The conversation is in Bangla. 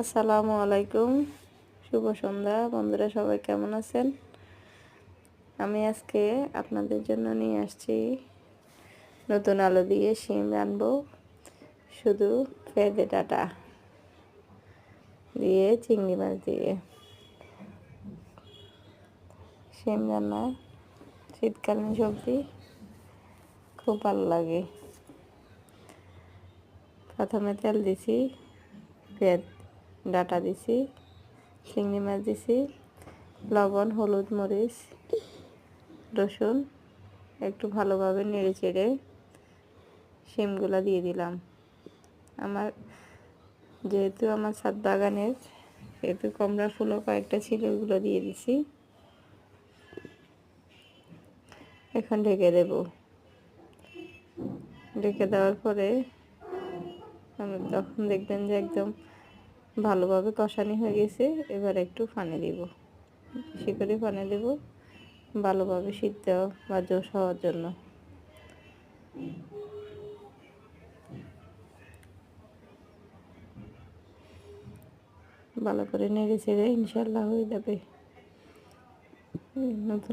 আসসালামু আলাইকুম, শুভ সন্ধ্যা বন্ধুরা, সবাই কেমন আছেন? আমি আজকে আপনাদের জন্য নিয়ে আসছি নতুন আলু দিয়ে শিম রানবো, শুধু ফেদে ডাটা দিয়ে চিংড়ি মাছ দিয়ে শিম রান্না। শীতকালীন সবজি খুব ভালো লাগে। প্রথমে তেল দিছি, পেঁয়াজ ডাটা দিছি, চিংড়ি মাছ দিছি, লবণ, হলুদ, মরিচ, রসুন একটু ভালোভাবে নেড়ে চেড়ে শিমগুলা দিয়ে দিলাম। যেহেতু আমার ছাদ বাগানের, সেহেতু কমলা ফুলও কয়েকটা ছিল, ওগুলো দিয়ে দিছি। এখন ঢেকে দেব। ঢেকে দেওয়ার পরে যখন দেখবেন যে একদম ভালোভাবে কষানি হয়ে গেছে, এবার একটু পানি দিব, বেশি করে পানি দেব, ভালোভাবে সিদ্ধ বা জোশ হওয়ার জন্য। ভালো করে নেড়ে চেড়ে ইনশাল্লাহ হয়ে যাবে। নতুন